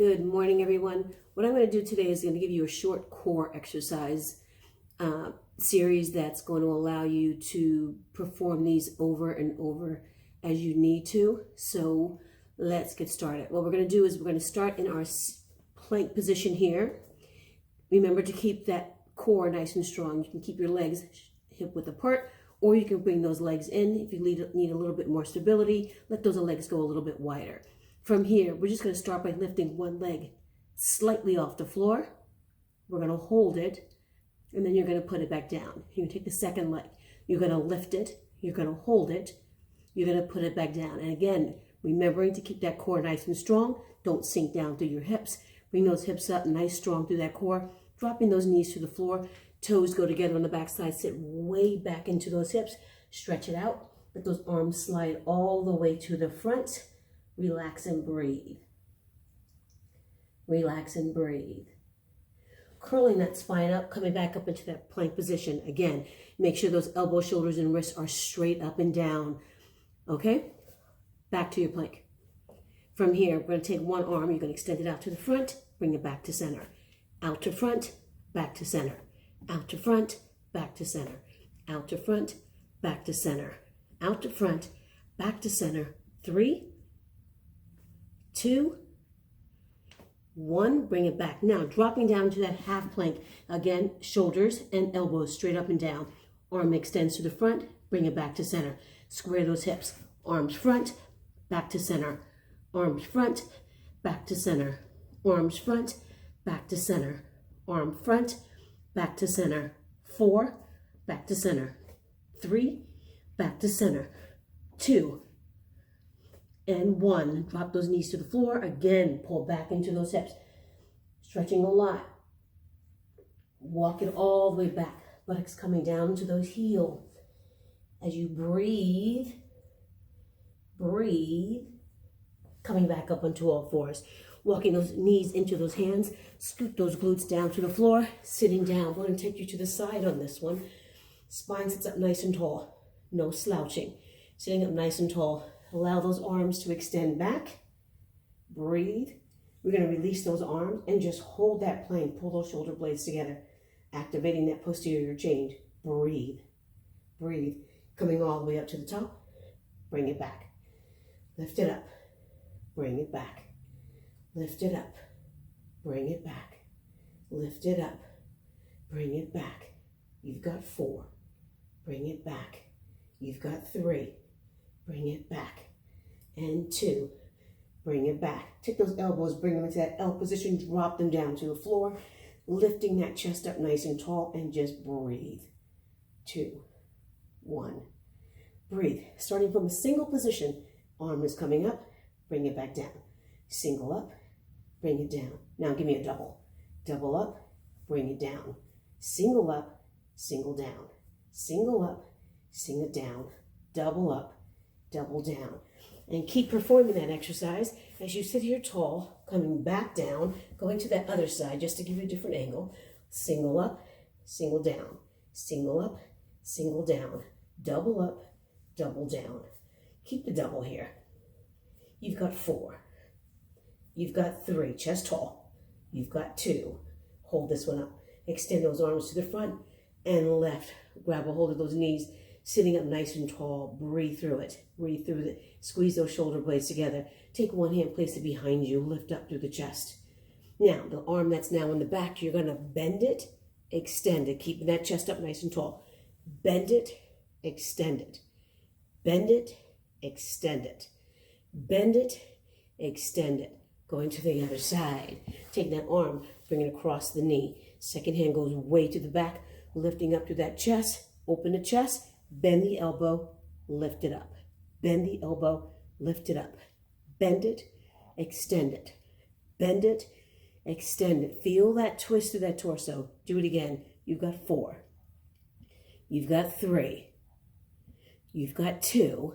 Good morning, everyone. What I'm going to do today is going to give you a short core exercise series that's going to allow you to perform these over and over as you need to. So let's get started. What we're going to do is we're going to start in our plank position here. Remember to keep that core nice and strong. You can keep your legs hip width apart, or you can bring those legs in. If you need a little bit more stability, let those legs go a little bit wider. From here, we're just going to start by lifting one leg slightly off the floor. We're going to hold it, and then you're going to put it back down. You're going to take the second leg. You're going to lift it. You're going to hold it. You're going to put it back down. And again, remembering to keep that core nice and strong. Don't sink down through your hips. Bring those hips up nice, strong through that core. Dropping those knees to the floor. Toes go together on the back side. Sit way back into those hips. Stretch it out. Let those arms slide all the way to the front. Relax and breathe. Relax and breathe. Curling that spine up, coming back up into that plank position. Again, make sure those elbows, shoulders, and wrists are straight up and down. Okay? Back to your plank. From here, we're going to take one arm. You're going to extend it out to the front. Bring it back to center. Out to front, back to center. Out to front, back to center. Out to front, back to center. Out to front, back to center. 3, 2, 1, bring it back. Now, dropping down to that half plank. Again, shoulders and elbows straight up and down. Arm extends to the front, bring it back to center. Square those hips. Arms front, back to center. Arms front, back to center. Arms front, back to center. Arm front, back to center. 4, back to center. 3, back to center. 2, and 1. Drop those knees to the floor. Again, pull back into those hips. Stretching a lot. Walk it all the way back. Buttocks coming down to those heels. As you breathe, breathe. Coming back up onto all fours. Walking those knees into those hands. Scoot those glutes down to the floor. Sitting down. We're going to take you to the side on this one. Spine sits up nice and tall. No slouching. Sitting up nice and tall. Allow those arms to extend back. Breathe. We're going to release those arms and just hold that plank. Pull those shoulder blades together. Activating that posterior chain. Breathe. Breathe. Coming all the way up to the top. Bring it back. Lift it up. Bring it back. Lift it up. Bring it back. Lift it up. Bring it back. You've got 4. Bring it back. You've got 3. Bring it back. And 2. Bring it back. Take those elbows, bring them into that L position, drop them down to the floor, lifting that chest up nice and tall, and just breathe. 2, 1. Breathe. Starting from a single position, arm is coming up, bring it back down. Single up, bring it down. Now give me a double. Double up, bring it down. Single up, single down. Single up, sing it down. Double up, double down. And keep performing that exercise as you sit here tall, coming back down, going to that other side just to give you a different angle. Single up, single down. Single up, single down. Double up, double down. Keep the double here. You've got 4. You've got 3, chest tall. You've got 2. Hold this one up. Extend those arms to the front and left. Grab a hold of those knees. Sitting up nice and tall, breathe through it. Breathe through it. Squeeze those shoulder blades together. Take one hand, place it behind you. Lift up through the chest. Now, the arm that's now in the back, you're going to bend it, extend it. Keeping that chest up nice and tall. Bend it, extend it. Bend it, extend it. Bend it, extend it. Going to the other side. Take that arm, bring it across the knee. Second hand goes way to the back, lifting up to that chest. Open the chest. Bend the elbow, lift it up. Bend the elbow, lift it up. Bend it, extend it. Bend it, extend it. Feel that twist through that torso. Do it again. You've got 4. You've got 3. You've got 2.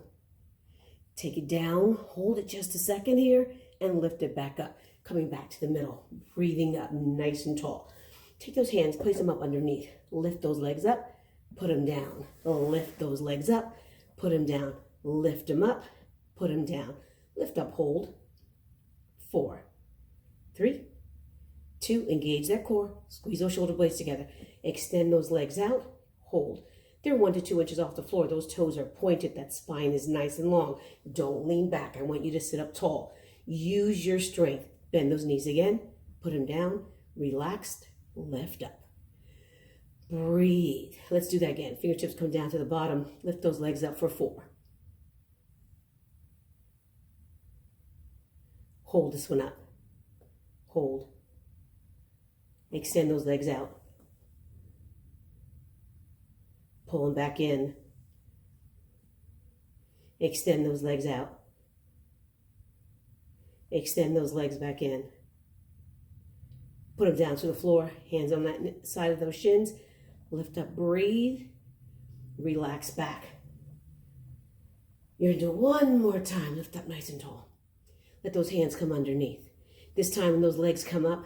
Take it down. Hold it just a second here and lift it back up. Coming back to the middle. Breathing up nice and tall. Take those hands, place them up underneath. Lift those legs up. Put them down. Lift those legs up. Put them down. Lift them up. Put them down. Lift up, hold. 4, 3, 2, engage that core, squeeze those shoulder blades together, extend those legs out, hold. They're 1 to 2 inches off the floor. Those toes are pointed. That spine is nice and long. Don't lean back. I want you to sit up tall. Use your strength. Bend those knees again. Put them down. Relaxed. Lift up. Breathe. Let's do that again. Fingertips come down to the bottom. Lift those legs up for 4. Hold this one up. Hold. Extend those legs out. Pull them back in. Extend those legs out. Extend those legs back in. Put them down to the floor. Hands on that side of those shins. Lift up, breathe. Relax back. You're going to do it one more time. Lift up nice and tall. Let those hands come underneath. This time when those legs come up,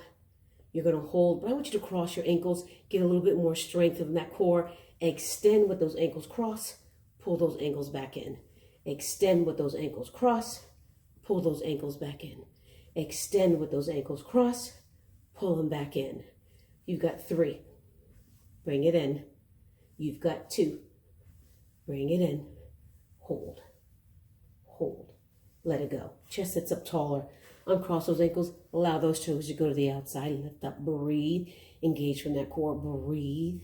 you're going to hold, but I want you to cross your ankles, get a little bit more strength in that core. Extend with those ankles cross, pull those ankles back in. Extend with those ankles cross, pull those ankles back in. Extend with those ankles cross, pull them back in. You've got 3. Bring it in. You've got 2. Bring it in. Hold. Hold. Let it go. Chest sits up taller. Uncross those ankles. Allow those toes to go to the outside. Lift up. Breathe. Engage from that core. Breathe.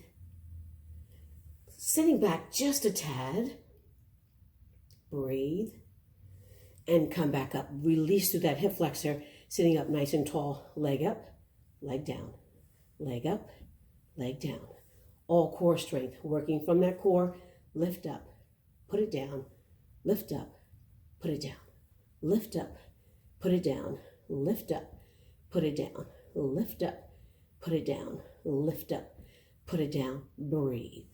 Sitting back just a tad. Breathe. And come back up. Release through that hip flexor. Sitting up nice and tall. Leg up. Leg down. Leg up. Leg down. All core strength. Working from that core. Lift up. Put it down. Lift up. Put it down. Lift up. Put it down. Lift up. Put it down. Lift up. Put it down. Lift up. Put it down. Breathe.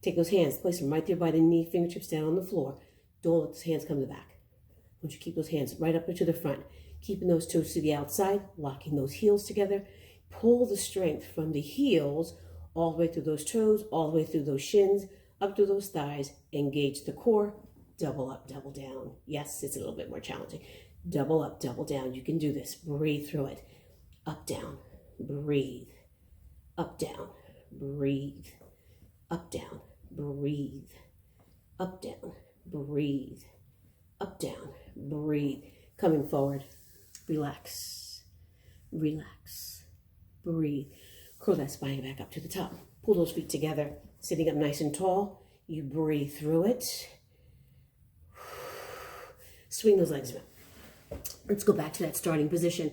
Take those hands, place them right there by the knee, fingertips down on the floor. Don't let those hands come to the back. I want you to keep those hands right up into the front, keeping those toes to the outside, locking those heels together. Pull the strength from the heels all the way through those toes, all the way through those shins, up through those thighs. Engage the core. Double up, double down. Yes, it's a little bit more challenging. Double up, double down. You can do this. Breathe through it. Up, down. Breathe. Up, down. Breathe. Up, down. Breathe. Up, down. Breathe. Up, down. Breathe. Coming forward. Relax. Relax. Breathe. Curl that spine back up to the top. Pull those feet together. Sitting up nice and tall. You breathe through it. Swing those legs around. Let's go back to that starting position.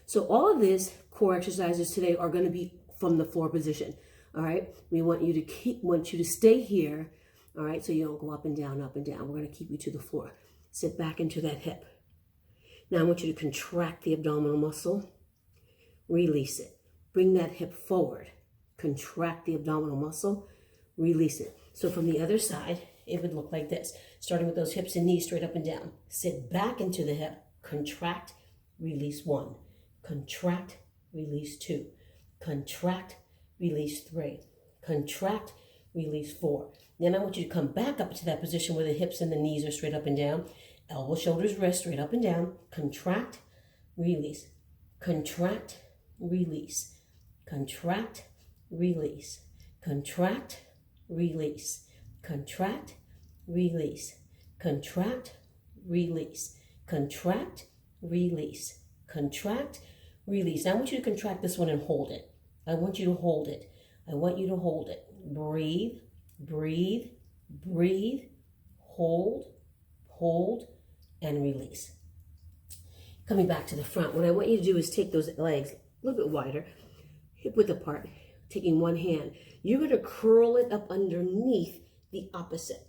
So all of these core exercises today are going to be from the floor position. All right. We want you to stay here. All right. So you don't go up and down, up and down. We're going to keep you to the floor. Sit back into that hip. Now I want you to contract the abdominal muscle. Release it. Bring that hip forward. Contract the abdominal muscle. Release it. So from the other side, it would look like this. Starting with those hips and knees straight up and down. Sit back into the hip. Contract. Release 1. Contract. Release 2. Contract. Release 3. Contract. Release 4. Then I want you to come back up to that position where the hips and the knees are straight up and down. Elbow, shoulders, wrists, straight up and down. Contract. Release. Contract. Release. Contract. Release. Contract. Release. Contract. Release. Contract. Release. Contract. Release. Contract. Release. Now I want you to contract this one and hold it. I want you to hold it. I want you to hold it. Breathe. Breathe. Breathe. Hold. Hold. And release. Coming back to the front, what I want you to do is take those legs a little bit wider, hip width apart, taking one hand. You're going to curl it up underneath the opposite.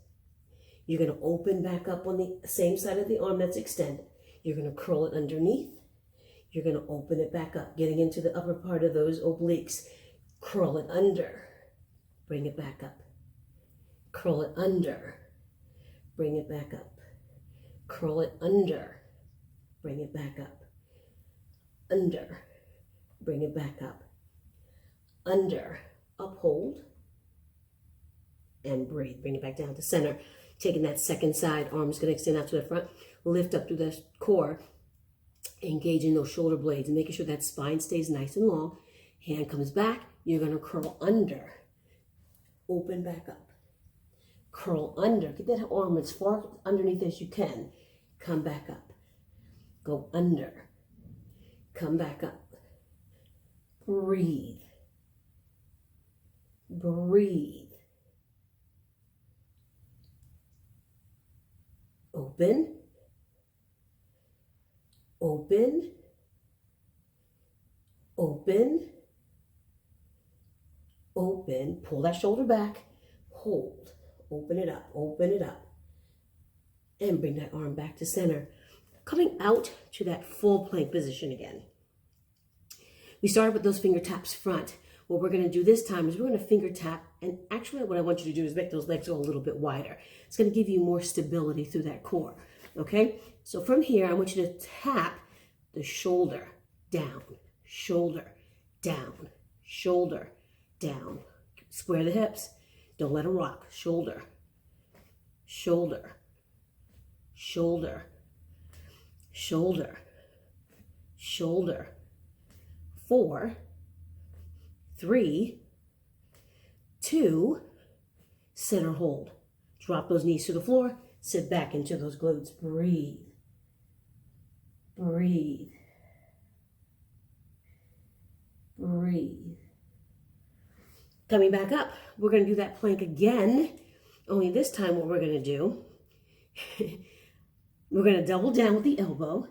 You're going to open back up on the same side of the arm that's extended. You're going to curl it underneath. You're going to open it back up, getting into the upper part of those obliques. Curl it under. Bring it back up. Curl it under. Bring it back up. Curl it under. Bring it back up. Under. Bring it back up. Under. Uphold. And breathe. Bring it back down to center. Taking that second side, arms going to extend out to the front. Lift up through the core. Engaging those shoulder blades and making sure that spine stays nice and long. Hand comes back. You're going to curl under. Open back up. Curl under. Get that arm as far underneath as you can. Come back up. Go under. Come back up. Breathe. Breathe. Open. Open. Open. Open. Pull that shoulder back. Hold. Open it up. Open it up. And bring that arm back to center. Coming out to that full plank position again. We started with those finger taps front. What we're going to do this time is we're going to finger tap, and actually what I want you to do is make those legs go a little bit wider. It's going to give you more stability through that core, okay? So from here, I want you to tap the shoulder down, shoulder down, shoulder down. Square the hips. Don't let them rock. Shoulder, shoulder, shoulder, shoulder, shoulder. 4, 3, 2, center hold. Drop those knees to the floor. Sit back into those glutes. Breathe. Breathe. Breathe. Coming back up, we're going to do that plank again. Only this time what we're going to do, we're going to double down with the elbow.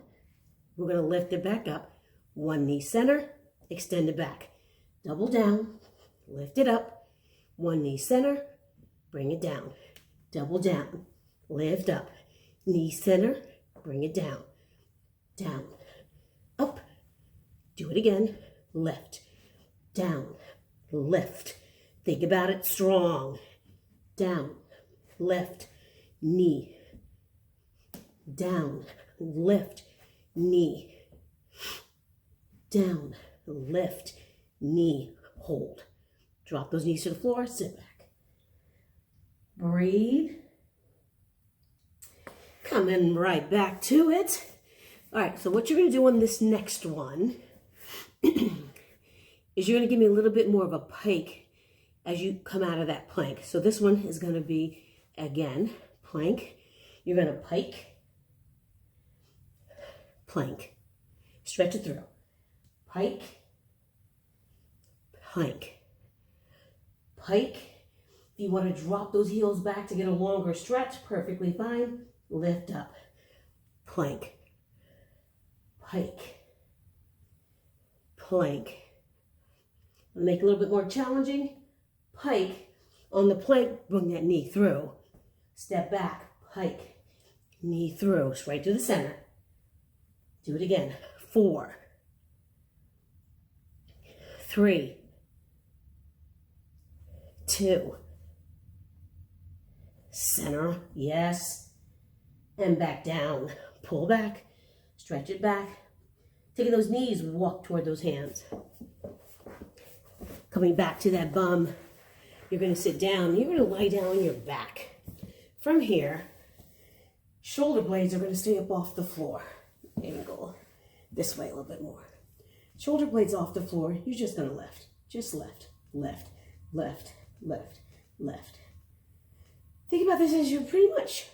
We're going to lift it back up. One knee center, extend it back. Double down, lift it up. One knee center, bring it down. Double down, lift up. Knee center, bring it down. Down, up. Do it again. Lift, down, lift. Think about it strong. Down, lift, knee. Down, lift, knee. Down, lift, knee, hold. Drop those knees to the floor, sit back. Breathe. Coming right back to it. All right, so what you're going to do on this next one is you're going to give me a little bit more of a pike as you come out of that plank. So this one is going to be, again, plank. You're going to pike, plank. Stretch it through. Pike, plank, pike. If you want to drop those heels back to get a longer stretch, perfectly fine. Lift up, plank, pike, plank. Make it a little bit more challenging. Pike. On the plank, bring that knee through. Step back, pike, knee through, straight to the center. Do it again. 4, 3, 2, center, yes, and back down. Pull back, stretch it back. Taking those knees, walk toward those hands. Coming back to that bum, you're going to sit down. You're going to lie down on your back. From here, shoulder blades are going to stay up off the floor. Angle this way a little bit more. Shoulder blades off the floor. You're just going to lift. Just lift, lift, lift, lift, lift. Think about this as you're pretty much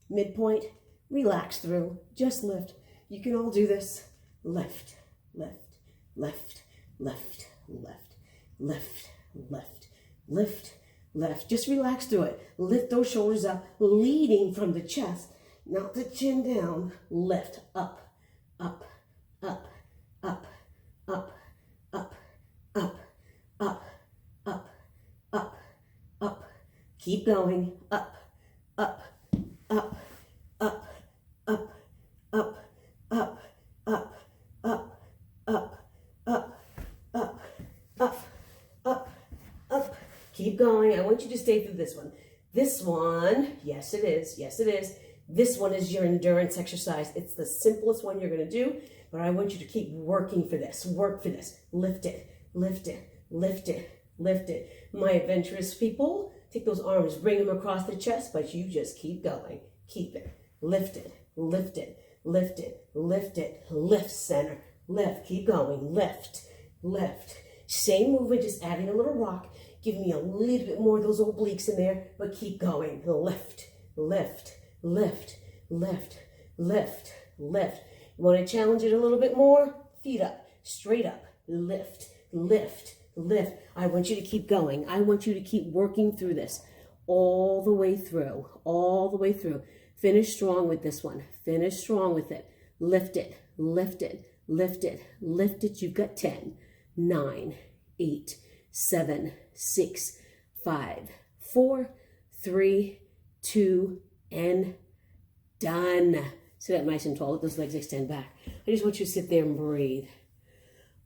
midpoint. Relax through. Just lift. You can all do this. Lift, lift, lift, lift, lift, lift, lift, lift, lift. Just relax through it. Lift those shoulders up, leading from the chest, not the chin down. Lift up, up, up, up, up, up, up, up, up, up, up. Keep going. Up, up, up, up, up, up, up, up, up, up, up, up, up, up, up. Keep going. I want you to stay through this one. This one, yes it is, yes it is. This one is your endurance exercise. It's the simplest one you're going to do, but I want you to keep working for this. Work for this. Lift it, lift it, lift it, lift it. My adventurous people, take those arms, bring them across the chest, but you just keep going. Keep it. Lift it, lift it, lift it, lift it, lift center, lift, keep going, lift, lift. Same movement, just adding a little rock, giving me a little bit more of those obliques in there, but keep going, lift, lift, lift, lift, lift, lift. You want to challenge it a little bit more? Feet up, straight up, lift, lift, lift. I want you to keep going. I want you to keep working through this all the way through, all the way through. Finish strong with this one. Finish strong with it. Lift it, lift it, lift it, lift it. You've got 10, 9, 8, 7, 6, 5, 4, 3, 2, and done. Sit up nice and tall. Let those legs extend back. I just want you to sit there and breathe.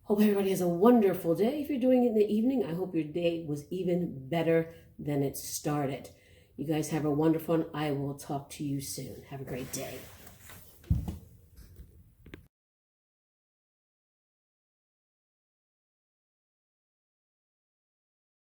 Hope everybody has a wonderful day. If you're doing it in the evening, I hope your day was even better than it started. You guys have a wonderful one. I will talk to you soon. Have a great day.